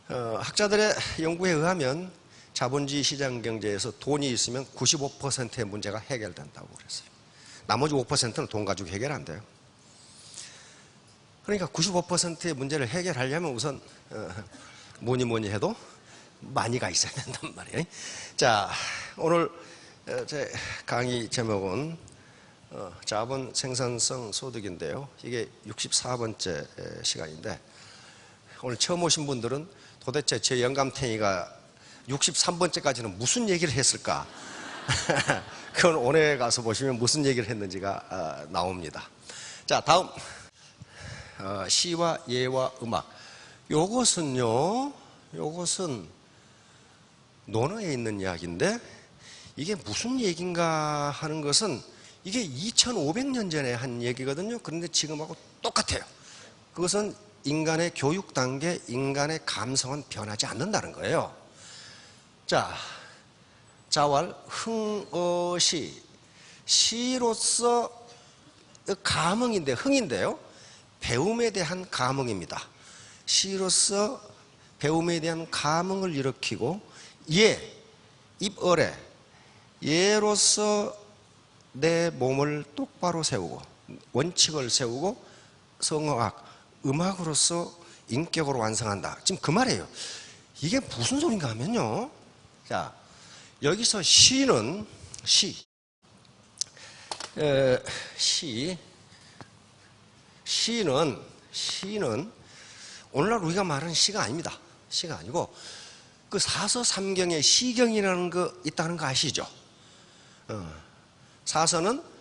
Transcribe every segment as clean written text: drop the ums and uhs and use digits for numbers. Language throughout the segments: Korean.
학자들의 연구에 의하면 자본주의 시장 경제에서 돈이 있으면 95%의 문제가 해결된다고 그랬어요. 나머지 5%는 돈 가지고 해결 안 돼요. 그러니까 95%의 문제를 해결하려면 우선 뭐니 해도 많이가 있어야 된단 말이에요. 자, 오늘 제 강의 제목은 자본 생산성 소득인데요. 이게 64번째 시간인데 오늘 처음 오신 분들은 도대체 제 영감탱이가 63번째까지는 무슨 얘기를 했을까? 그건 오늘 가서 보시면 무슨 얘기를 했는지가 나옵니다. 자, 다음 시와 예와 음악. 요것은 논어에 있는 이야기인데 이게 무슨 얘기인가 하는 것은 이게 2500년 전에 한 얘기거든요. 그런데 지금하고 똑같아요. 그것은 인간의 교육 단계, 인간의 감성은 변하지 않는다는 거예요. 자, 자왈 흥어시. 시로서 감흥인데, 흥인데요. 배움에 대한 감흥입니다. 시로서 배움에 대한 감흥을 일으키고, 예, 입어래. 예로서 내 몸을 똑바로 세우고, 원칙을 세우고, 성어학, 음악으로서 인격으로 완성한다. 지금 그 말이에요. 이게 무슨 소린가 하면요. 자, 여기서 시는, 시는 오늘날 우리가 말하는 시가 아닙니다. 시가 아니고 그 사서삼경에 시경이라는 거 있다는 거 아시죠? 사서는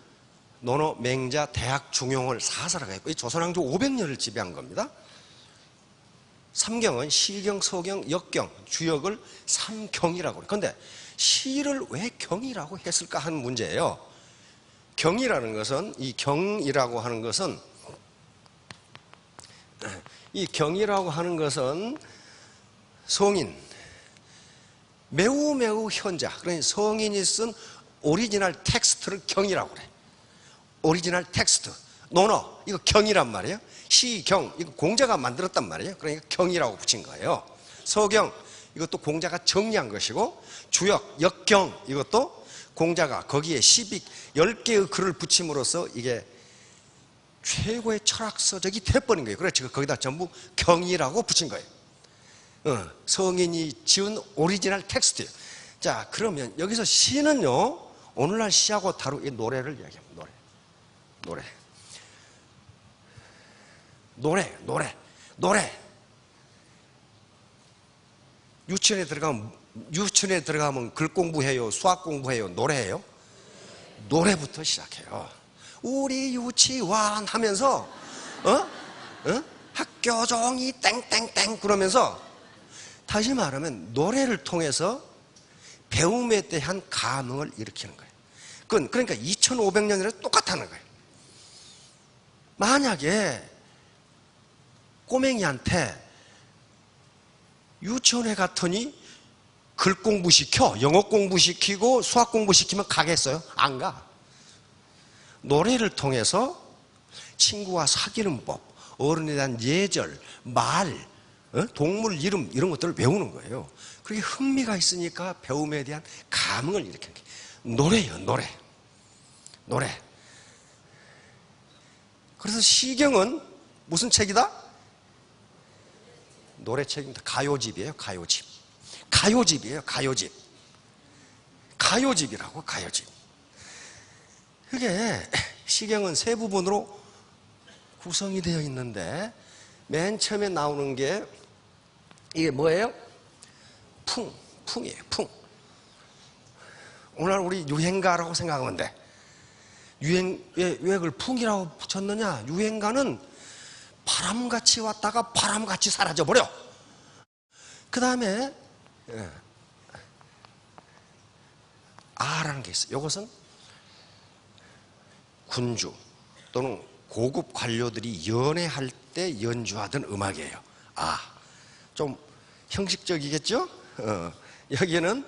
논어, 맹자, 대학, 중용을 사서라고 했고 이 조선왕조 500년을 지배한 겁니다. 삼경은 시경, 서경, 역경, 주역을 삼경이라고 그래요. 그런데 시를 왜 경이라고 했을까 하는 문제예요. 경이라는 것은 이 경이라고 하는 것은 성인, 매우 현자, 그러니까 성인이 쓴 오리지널 텍스트를 경이라고 그래. 오리지널 텍스트, 논어, 이거 경이란 말이에요. 시경, 이거 공자가 만들었단 말이에요. 그러니까 경이라고 붙인 거예요. 서경, 이것도 공자가 정리한 것이고, 주역, 역경, 이것도 공자가 거기에 10개의 글을 붙임으로써 이게 최고의 철학서적이 돼버린 거예요. 그래서 거기다 전부 경이라고 붙인 거예요. 성인이 지은 오리지널 텍스트예요. 자, 그러면 여기서 시는요, 오늘날 시하고 다른 이 노래를 이야기합니다. 노래. 유치원에 들어가면 글 공부해요, 수학 공부해요, 노래해요? 노래부터 시작해요. 우리 유치원 하면서 학교 종이 땡땡땡 그러면서 다시 말하면 노래를 통해서 배움에 대한 감흥을 일으키는 거예요. 그러니까 2500년이랑 똑같다는 거예요. 만약에 꼬맹이한테 유치원에 갔더니 글 공부시켜, 영어 공부시키고 수학 공부시키면 가겠어요? 안 가. 노래를 통해서 친구와 사귀는 법, 어른에 대한 예절, 말, 동물 이름 이런 것들을 배우는 거예요. 그게 흥미가 있으니까 배움에 대한 감흥을 일으키는 게 노래예요. 노래. 그래서 시경은 무슨 책이다? 노래책입니다. 가요집이에요. 가요집이에요. 가요집이라고, 가요집. 그게 시경은 세 부분으로 구성이 되어 있는데 맨 처음에 나오는 게 이게 뭐예요? 풍이에요. 오늘 우리 유행가라고 생각하면 돼. 왜 그걸 풍이라고 붙였느냐? 유행가는 바람같이 왔다가 바람같이 사라져버려. 그 다음에 아라는 게 있어요. 이것은 군주 또는 고급 관료들이 연애할 때 연주하던 음악이에요. 좀 형식적이겠죠? 여기에는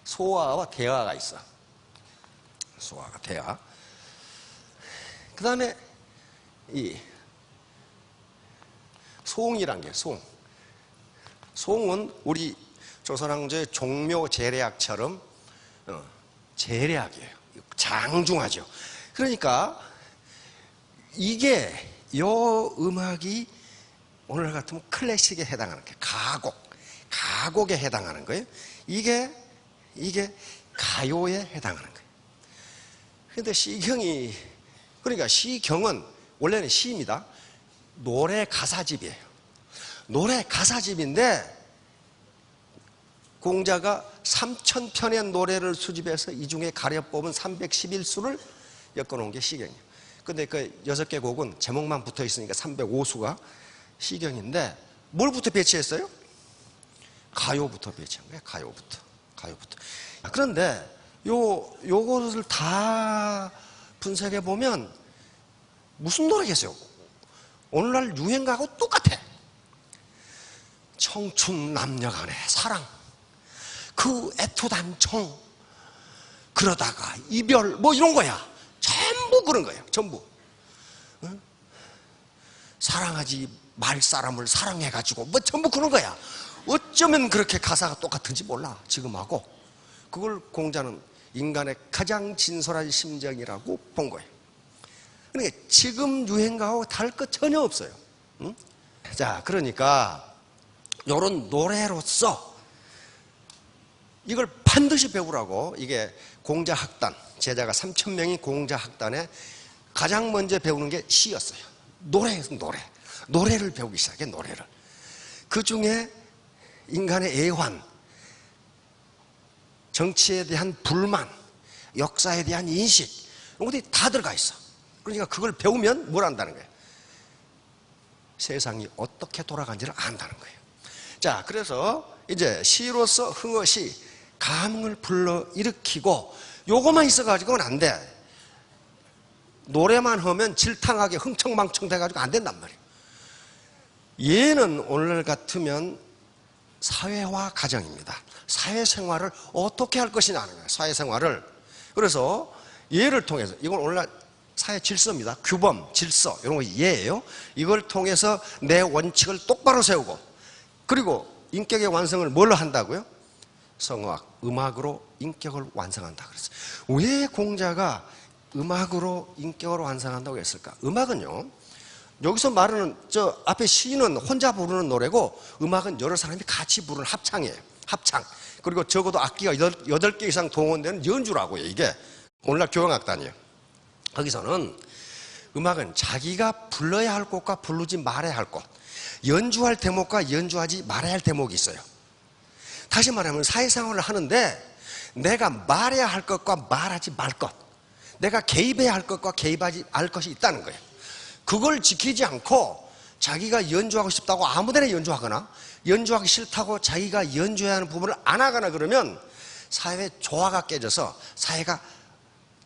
소화와 대화가 있어. 소화가 대화. 그 다음에 이 소옹이란 게 소옹. 송은 우리 조선왕조의 종묘 제례악처럼 제례악이에요. 장중하죠. 그러니까 이게 요 음악이 오늘 같으면 클래식에 해당하는 거예요. 가곡에 해당하는 거예요. 이게 가요에 해당하는 거예요. 그런데 시경이, 그러니까 시경은 원래는 시입니다. 노래 가사집이에요. 노래 가사집인데 공자가 3000편의 노래를 수집해서 이 중에 가려 뽑은 311수를 엮어놓은 게 시경이에요. 근데 그 6개 곡은 제목만 붙어 있으니까 305수가 시경인데 뭘 부터 배치했어요? 가요부터 배치한 거예요. 가요부터. 그런데 요것을 다 분석해 보면 무슨 노래겠어요? 오늘날 유행가하고 똑같아. 청춘 남녀 간의 사랑, 그 애토단청, 그러다가 이별, 뭐 이런 거야. 전부 그런 거예요. 전부. 응? 사랑하지 말 사람을 사랑해가지고 뭐 전부 그런 거야. 어쩌면 그렇게 가사가 똑같은지 몰라. 지금하고. 그걸 공자는 인간의 가장 진솔한 심정이라고 본 거예요. 그러니까 지금 유행가하고 다를 것 전혀 없어요. 응? 자, 그러니까 이런 노래로서 이걸 반드시 배우라고. 이게 공자학단, 제자가 3000명이 공자학단에 가장 먼저 배우는 게 시였어요. 노래를 배우기 시작해. 노래를. 그 중에 인간의 애환, 정치에 대한 불만, 역사에 대한 인식, 이런 것들이 다 들어가 있어. 그러니까 그걸 배우면 뭘 안다는 거예요? 세상이 어떻게 돌아가는지를 안다는 거예요. 자, 그래서 이제 시로서 흥어시, 감흥을 불러일으키고, 요것만 있어가지고는 안 돼. 노래만 하면 질탕하게 흥청망청 돼가지고 안 된단 말이에요. 얘는 오늘 같으면 사회화 과정입니다. 사회생활을 어떻게 할 것이냐 하는 거예요. 사회생활을. 그래서 예를 통해서, 이건 오늘날 사회 질서입니다. 규범, 질서, 이런 거 예예요. 이걸 통해서 내 원칙을 똑바로 세우고, 그리고 인격의 완성을 뭘로 한다고요? 성악, 음악으로 인격을 완성한다 그랬어요. 왜 공자가 음악으로 인격을 완성한다고 했을까? 음악은요, 여기서 말하는 저 앞에 시는 혼자 부르는 노래고, 음악은 여러 사람이 같이 부르는 합창이에요. 합창. 그리고 적어도 악기가 8개 이상 동원되는 연주라고요. 이게 오늘날 교향악단이에요. 거기서는 음악은 자기가 불러야 할 곳과 부르지 말아야 할 곳, 연주할 대목과 연주하지 말아야 할 대목이 있어요. 다시 말하면 사회생활을 하는데 내가 말해야 할 것과 말하지 말 것, 내가 개입해야 할 것과 개입하지 말 것이 있다는 거예요. 그걸 지키지 않고 자기가 연주하고 싶다고 아무데나 연주하거나, 연주하기 싫다고 자기가 연주해야 하는 부분을 안 하거나 그러면 사회의 조화가 깨져서 사회가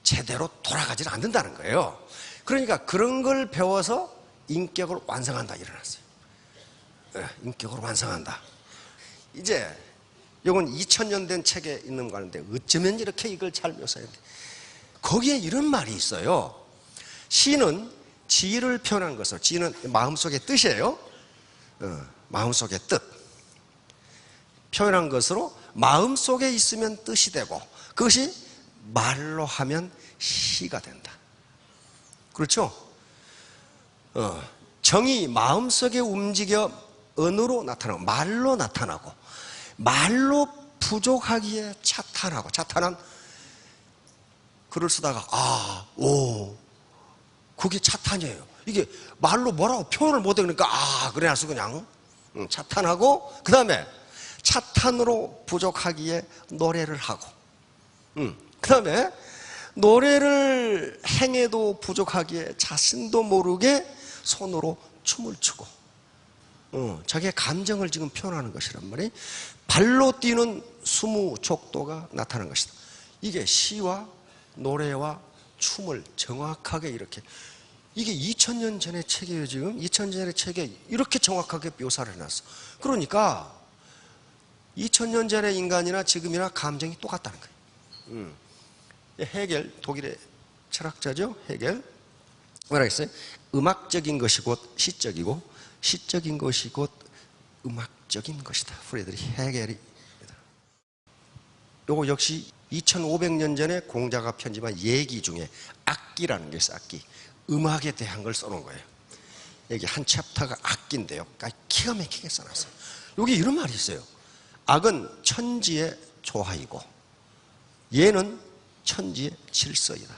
제대로 돌아가지는 않는다는 거예요. 그러니까 그런 걸 배워서 인격을 완성한다 일어났어요. 인격을 완성한다. 이제 이건 2000년 된 책에 있는 거 아닌데 어쩌면 이렇게 이걸 잘 묘사해야 돼. 거기에 이런 말이 있어요. 시는 지를 표현한 것으로, 지는 마음속의 뜻이에요. 마음속의 뜻 표현한 것으로 마음속에 있으면 뜻이 되고, 그것이 말로 하면 시가 된다. 그렇죠? 정이 마음속에 움직여 언어로 나타나고, 말로 나타나고, 말로 부족하기에 차탄하고, 차탄한 글을 쓰다가 그게 차탄이에요. 이게 말로 뭐라고 표현을 못해. 그러니까 그래 놔서 그냥 차탄하고, 그 다음에 차탄으로 부족하기에 노래를 하고, 그 다음에 노래를 행해도 부족하기에 자신도 모르게 손으로 춤을 추고, 자기의 감정을 지금 표현하는 것이란 말이에요. 발로 뛰는 수무족도가 나타나는 것이다. 이게 시와 노래와 춤을 정확하게 이렇게, 이게 2000년 전의 책이에요. 지금 2000년 전의 책에 이렇게 정확하게 묘사를 해놨어. 그러니까 2000년 전의 인간이나 지금이나 감정이 똑같다는 거예요. 헤겔, 독일의 철학자죠. 헤겔 뭐라 했어요? 음악적인 것이 곧 시적이고, 시적인 것이 곧 음악적인 것이다. 프리드리히 헤겔이. 요거 역시 2500년 전에 공자가 편집한 얘기 중에 악기라는 게 있어요. 악기. 음악에 대한 걸 써놓은 거예요. 여기 한 챕터가 악기인데요. 기가 막히게 써놨어요. 여기 이런 말이 있어요. 악은 천지의 조화이고 얘는 천지의 질서이다.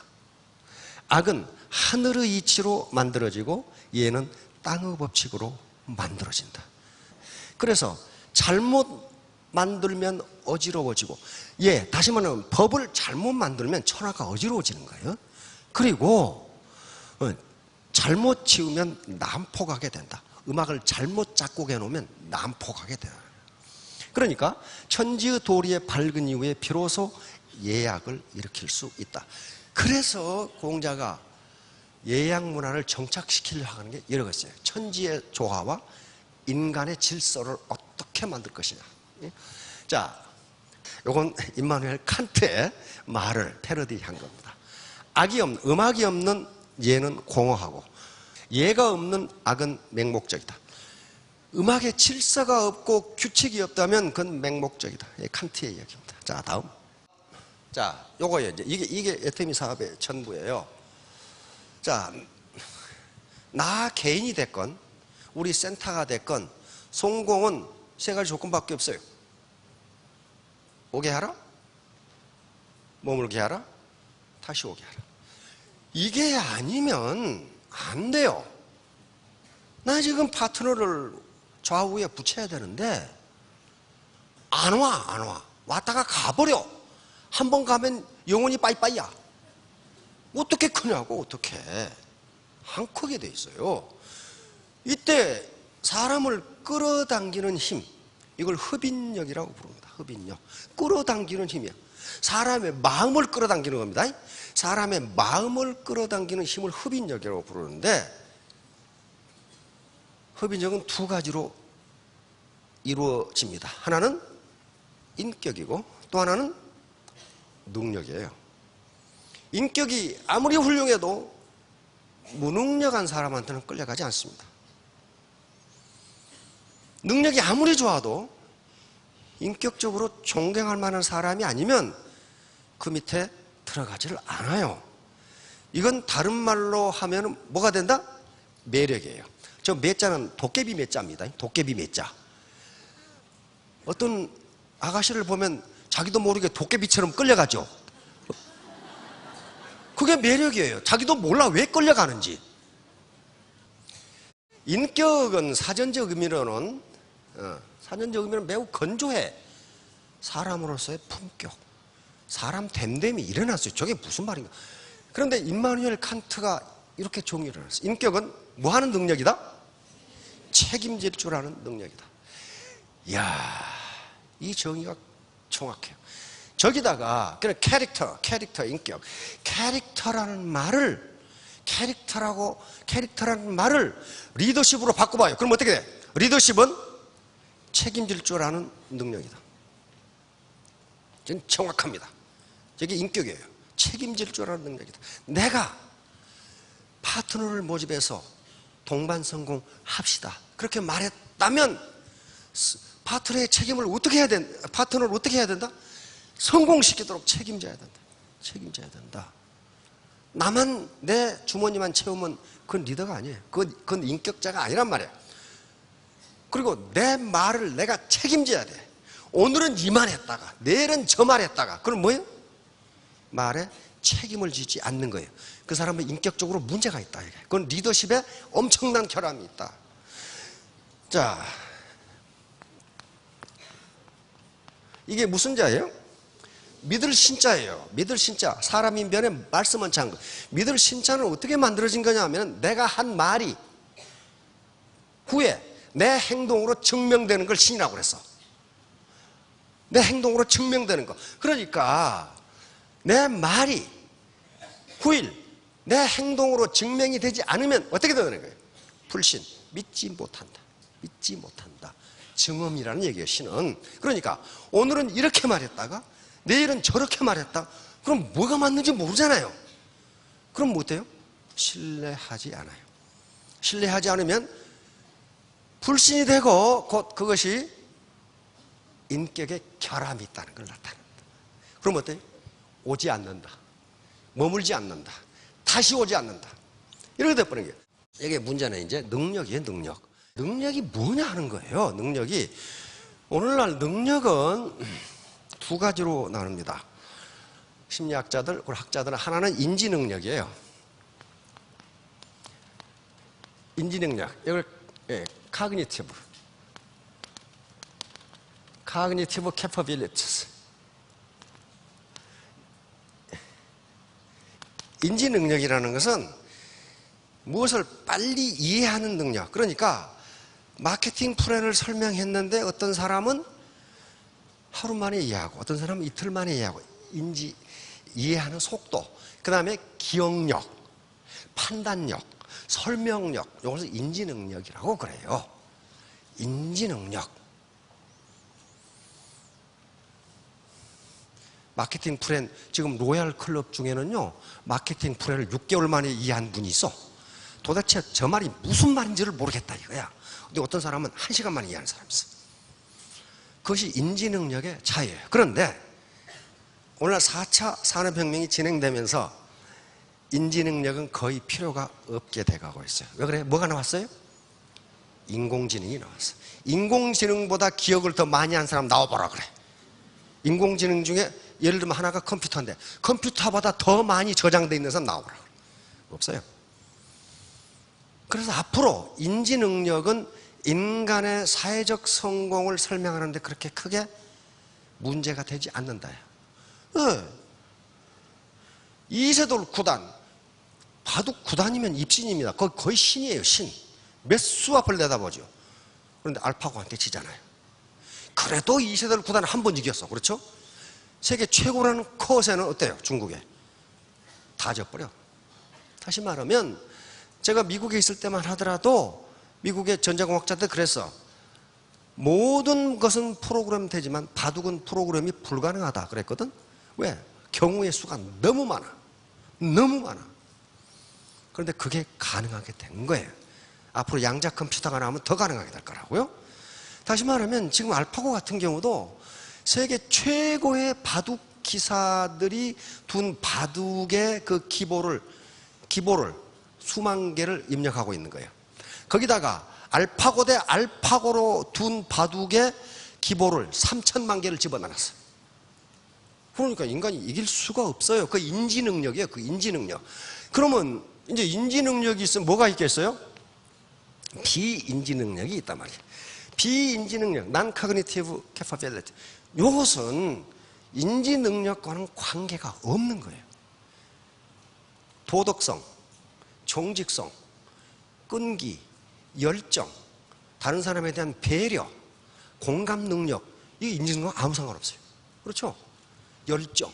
악은 하늘의 이치로 만들어지고 얘는 땅의 법칙으로 만들어진다. 그래서 잘못 만들면 어지러워지고, 다시 말하면 법을 잘못 만들면 천하가 어지러워지는 거예요. 그리고 잘못 지으면 난폭하게 된다. 음악을 잘못 작곡해 놓으면 난폭하게 돼요. 그러니까 천지의 도리에 밝은 이후에 비로소 예약을 일으킬 수 있다. 그래서 공자가 예약 문화를 정착시키려고 하는 게 이런 거였어요. 천지의 조화와 인간의 질서를 어떻게 만들 것이냐. 자, 요건 임마누엘 칸트의 말을 패러디한 겁니다. 음악이 없는 예는 공허하고 예가 없는 악은 맹목적이다. 음악에 질서가 없고 규칙이 없다면 그건 맹목적이다. 칸트의 이야기입니다. 자, 다음. 자, 요거예요. 이게 에테미 사업의 전부예요. 자, 나 개인이 됐건 우리 센터가 됐건 성공은 세 가지 조건밖에 없어요. 오게 하라, 머물게 하라, 다시 오게 하라. 이게 아니면 안 돼요. 나 지금 파트너를 좌우에 붙여야 되는데 안 와. 왔다가 가버려. 한 번 가면 영원히 빠이빠이야. 어떻게 크냐고. 어떻게 안 크게 돼 있어요. 이때 사람을 끌어당기는 힘, 이걸 흡인력이라고 부릅니다. 흡인력. 끌어당기는 힘이야. 사람의 마음을 끌어당기는 겁니다. 사람의 마음을 끌어당기는 힘을 흡인력이라고 부르는데, 흡인력은 두 가지로 이루어집니다. 하나는 인격이고 또 하나는 능력이에요. 인격이 아무리 훌륭해도 무능력한 사람한테는 끌려가지 않습니다. 능력이 아무리 좋아도 인격적으로 존경할 만한 사람이 아니면 그 밑에 들어가지를 않아요. 이건 다른 말로 하면 뭐가 된다? 매력이에요. 저 매자는 도깨비 매자입니다. 도깨비 매자. 어떤 아가씨를 보면 자기도 모르게 도깨비처럼 끌려가죠. 그게 매력이에요. 자기도 몰라 왜 끌려가는지. 인격은 사전적 의미로는 매우 건조해. 사람으로서의 품격, 사람 됨됨이 일어났어요. 저게 무슨 말인가. 그런데 임마누엘 칸트가 이렇게 정의를 했어요. 인격은 뭐 하는 능력이다? 책임질 줄 아는 능력이다. 이야, 이 정의가 정확해요. 저기다가 그냥 캐릭터, 인격. 캐릭터라는 말을 리더십으로 바꿔봐요. 그럼 어떻게 돼? 리더십은 책임질 줄 아는 능력이다. 저는 정확합니다. 저게 인격이에요. 책임질 줄 아는 능력이다. 내가 파트너를 모집해서 동반성공 합시다. 그렇게 말했다면 파트너의 책임을 어떻게 해야 된다? 파트너를 어떻게 해야 된다? 성공시키도록 책임져야 된다. 나만 내 주머니만 채우면 그건 리더가 아니에요. 그건 인격자가 아니란 말이에요. 그리고 내 말을 내가 책임져야 돼. 오늘은 이 말 했다가 내일은 저 말 했다가 그럼 뭐예요? 말에 책임을 지지 않는 거예요. 그 사람은 인격적으로 문제가 있다. 그건 리더십에 엄청난 결함이 있다. 자, 이게 무슨 자예요? 믿을 신자예요. 믿을 신자. 사람 인변에 말씀은 찬 거. 믿을 신자는 어떻게 만들어진 거냐 하면 내가 한 말이 후에 내 행동으로 증명되는 걸 신이라고 그랬어. 내 행동으로 증명되는 거. 그러니까 내 말이 후일 내 행동으로 증명이 되지 않으면 어떻게 되는 거예요? 불신. 믿지 못한다. 증언이라는 얘기예요, 신은. 그러니까 오늘은 이렇게 말했다가 내일은 저렇게 말했다. 그럼 뭐가 맞는지 모르잖아요. 그럼 뭐 어때요? 신뢰하지 않아요. 신뢰하지 않으면 불신이 되고 곧 그것이 인격의 결함이 있다는 걸 나타낸다. 그럼 어때요? 오지 않는다. 머물지 않는다. 다시 오지 않는다. 이렇게 돼버린 거예요. 이게 문제는 이제 능력이에요, 능력. 능력이 뭐냐 하는 거예요. 능력이. 오늘날 능력은 두 가지로 나눕니다. 심리학자들, 학자들은 하나는 인지 능력이에요. 인지 능력. 이걸 cognitive capabilities. 인지 능력이라는 것은 무엇을 빨리 이해하는 능력. 그러니까 마케팅 플랜을 설명했는데 어떤 사람은 하루 만에 이해하고 어떤 사람은 이틀 만에 이해하고 이해하는 속도, 그 다음에 기억력, 판단력, 설명력, 이것을 인지능력이라고 그래요. 인지능력. 마케팅 플랜, 지금 로얄 클럽 중에는요, 마케팅 플랜을 6개월 만에 이해한 분이 있어. 도대체 저 말이 무슨 말인지를 모르겠다 이거야. 근데 어떤 사람은 1시간 만에 이해하는 사람이 있어. 그것이 인지능력의 차이예요. 그런데 오늘날 4차 산업혁명이 진행되면서 인지능력은 거의 필요가 없게 돼가고 있어요. 왜 그래요? 뭐가 나왔어요? 인공지능이 나왔어요. 인공지능보다 기억을 더 많이 한 사람 나와보라 그래. 인공지능 중에 예를 들면 하나가 컴퓨터인데 컴퓨터보다 더 많이 저장되어 있는 사람 나와보라 그래. 없어요. 그래서 앞으로 인지능력은 인간의 사회적 성공을 설명하는데 그렇게 크게 문제가 되지 않는다. 네. 이세돌 9단, 바둑 9단이면 입신입니다. 거의 신이에요, 신. 몇 수 앞을 내다보죠. 그런데 알파고한테 지잖아요. 그래도 이세돌 9단을 한 번 이겼어. 그렇죠? 세계 최고라는 커세는 어때요? 중국에. 다 져버려. 다시 말하면 제가 미국에 있을 때만 하더라도 미국의 전자공학자들 그랬어. 모든 것은 프로그램 되지만 바둑은 프로그램이 불가능하다 그랬거든. 왜? 경우의 수가 너무 많아. 너무 많아. 그런데 그게 가능하게 된 거예요. 앞으로 양자 컴퓨터가 나오면 더 가능하게 될 거라고요. 다시 말하면 지금 알파고 같은 경우도 세계 최고의 바둑 기사들이 둔 바둑의 그 기보를 수만 개를 입력하고 있는 거예요. 거기다가 알파고 대 알파고로 둔 바둑의 기보를 3천만 개를 집어넣었어요. 그러니까 인간이 이길 수가 없어요. 그 인지능력이에요. 그 인지능력. 그러면 이제 인지능력이 있으면 뭐가 있겠어요? 비인지능력이 있단 말이에요. 비인지능력, non-cognitive capability. 이것은 인지능력과는 관계가 없는 거예요. 도덕성, 종직성, 끈기, 열정, 다른 사람에 대한 배려, 공감 능력, 이 인지능력과 아무 상관없어요. 그렇죠? 열정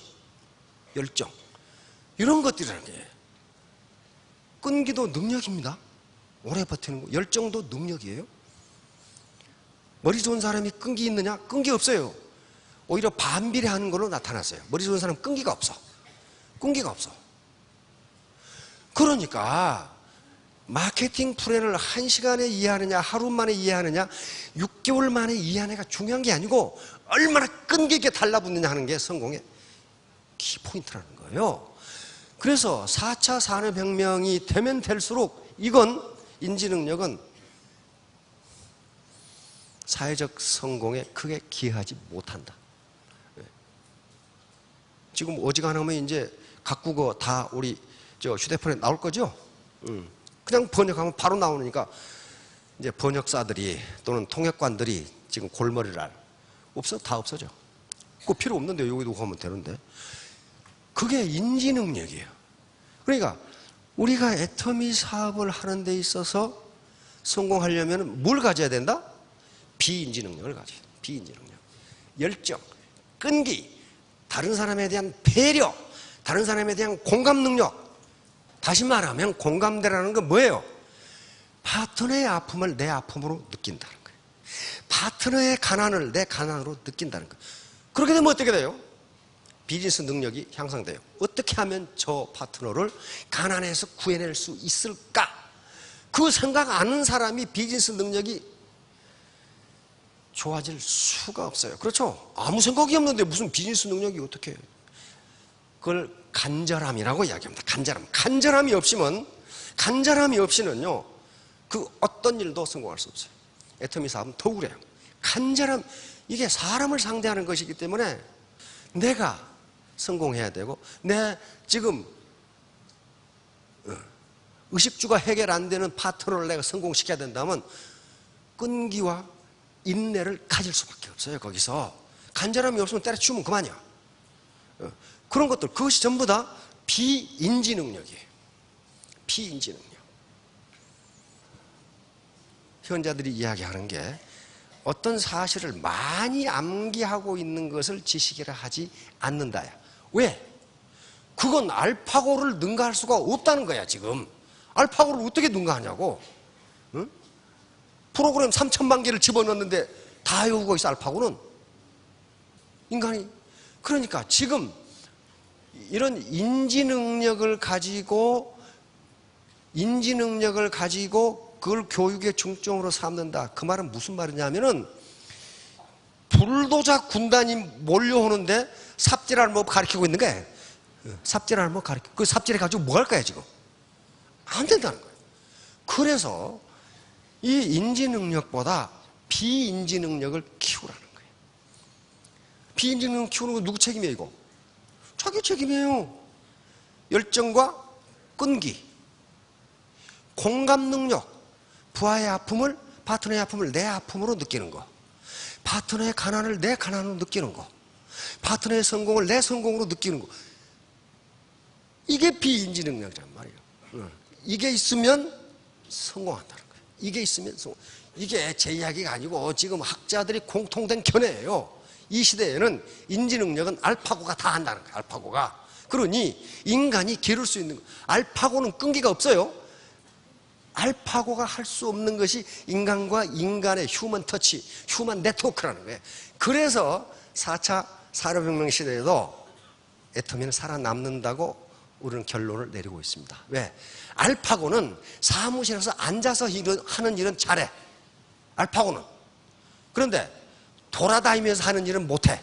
이런 것들이라는 게 끈기도 능력입니다. 오래 버티는 거. 열정도 능력이에요. 머리 좋은 사람이 끈기 있느냐? 끈기 없어요. 오히려 반비례하는 걸로 나타났어요. 머리 좋은 사람은 끈기가 없어. 그러니까 마케팅 플랜을 1시간에 이해하느냐, 하루 만에 이해하느냐, 6개월 만에 이해하느냐가 중요한 게 아니고 얼마나 끈기 있게 달라붙느냐 하는 게 성공의 키포인트라는 거예요. 그래서 4차 산업혁명이 되면 될수록 이건 인지능력은 사회적 성공에 크게 기여하지 못한다. 지금 어지간하면 이제 각국어 다 우리 휴대폰에 나올 거죠? 그냥 번역하면 바로 나오니까 이제 번역사들이 또는 통역관들이 지금 골머리를 다 없어져. 그거 필요 없는데 여기도 하면 되는데. 그게 인지능력이에요. 그러니까 우리가 애터미 사업을 하는 데 있어서 성공하려면 뭘 가져야 된다? 비인지능력을 가져야 돼. 비인지능력. 열정, 끈기, 다른 사람에 대한 배려, 다른 사람에 대한 공감 능력. 다시 말하면 공감대라는 건 뭐예요? 파트너의 아픔을 내 아픔으로 느낀다는 거예요. 파트너의 가난을 내 가난으로 느낀다는 거예요. 그렇게 되면 어떻게 돼요? 비즈니스 능력이 향상돼요. 어떻게 하면 저 파트너를 가난에서 구해낼 수 있을까? 그 생각 안 하는 사람이 비즈니스 능력이 좋아질 수가 없어요. 그렇죠? 아무 생각이 없는데 무슨 비즈니스 능력이 어떻게 해요? 그걸 간절함이라고 이야기합니다. 간절함이 없이는요, 그 어떤 일도 성공할 수 없어요. 애터미 사업은 더욱 그래요. 간절함, 이게 사람을 상대하는 것이기 때문에 내가 성공해야 되고, 내 지금 의식주가 해결 안 되는 파트너를 내가 성공시켜야 된다면 끈기와 인내를 가질 수밖에 없어요. 거기서 간절함이 없으면 때려치우면 그만이야. 그런 것들, 그것이 전부 다 비인지 능력이에요. 비인지 능력. 현자들이 이야기하는 게 어떤 사실을 많이 암기하고 있는 것을 지식이라 하지 않는다야. 왜? 그건 알파고를 능가할 수가 없다는 거야. 지금 알파고를 어떻게 능가하냐고. 응? 프로그램 3,000만 개를 집어넣는데 다 외우고 있어. 알파고는 인간이. 그러니까 지금 이런 인지 능력을 가지고 그걸 교육의 중점으로 삼는다. 그 말은 무슨 말이냐면은 불도저 군단이 몰려오는데 삽질할 뭐 가르치고 있는 거예요. 삽질할 뭐 가르치고, 그 삽질해 가지고 뭐 할 거야 지금? 안 된다는 거예요. 그래서 이 인지 능력보다 비인지 능력을 키우라는 거예요. 비인지 능력 키우는 건 누구 책임이에요 이거? 자기 책임이에요. 열정과 끈기, 공감 능력, 부하의 아픔을, 파트너의 아픔을 내 아픔으로 느끼는 거, 파트너의 가난을 내 가난으로 느끼는 거, 파트너의 성공을 내 성공으로 느끼는 거, 이게 비인지 능력이란 말이에요. 이게 있으면 성공한다는 거예요. 이게 있으면 성공. 이게 제 이야기가 아니고 지금 학자들이 공통된 견해예요. 이 시대에는 인지 능력은 알파고가 다 한다는 거예요. 알파고가. 그러니 인간이 기를 수 있는 거. 알파고는 끈기가 없어요. 알파고가 할 수 없는 것이 인간과 인간의 휴먼 터치, 휴먼 네트워크라는 거예요. 그래서 4차 산업혁명 시대에도 애터미는 살아남는다고 우리는 결론을 내리고 있습니다. 왜? 알파고는 사무실에서 앉아서 하는 일은 잘해. 알파고는. 그런데 돌아다니면서 하는 일은 못해.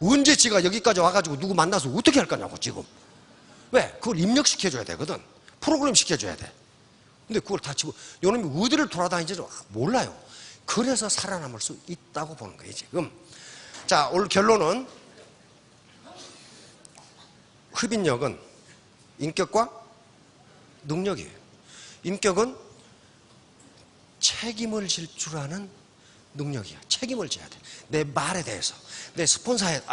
언제 지가 여기까지 와가지고 누구 만나서 어떻게 할 거냐고 지금. 왜? 그걸 입력시켜줘야 되거든. 프로그램 시켜줘야 돼. 근데 그걸 다 치고 요놈이 어디를 돌아다니는지 몰라요. 그래서 살아남을 수 있다고 보는 거예요 지금. 자, 오늘 결론은 흡인력은 인격과 능력이에요. 인격은 책임을 질 줄 아는 능력이야. 책임을 져야 돼. 내 말에 대해서, 내 스폰서에,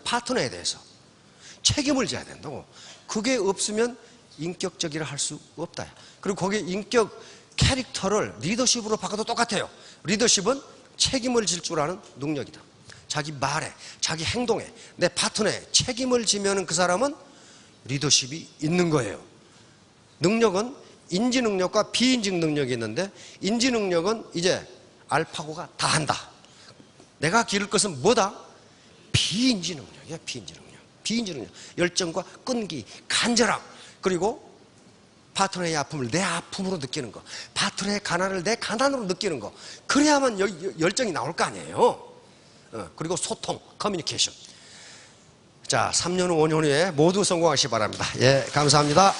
파트너에 대해서 책임을 져야 된다고. 그게 없으면 인격적이라 할 수 없다. 그리고 거기에 인격 캐릭터를 리더십으로 바꿔도 똑같아요. 리더십은 책임을 질 줄 아는 능력이다. 자기 말에, 자기 행동에, 내 파트너에 책임을 지면 그 사람은 리더십이 있는 거예요. 능력은 인지 능력과 비인지 능력이 있는데, 인지 능력은 이제 알파고가 다 한다. 내가 기를 것은 뭐다? 비인지 능력이야. 비인지 능력. 비인지 능력. 열정과 끈기, 간절함. 그리고 파트너의 아픔을 내 아픔으로 느끼는 거, 파트너의 가난을 내 가난으로 느끼는 거. 그래야만 열정이 나올 거 아니에요. 그리고 소통, 커뮤니케이션. 자, 3년 후, 5년 후에 모두 성공하시기 바랍니다. 예, 감사합니다.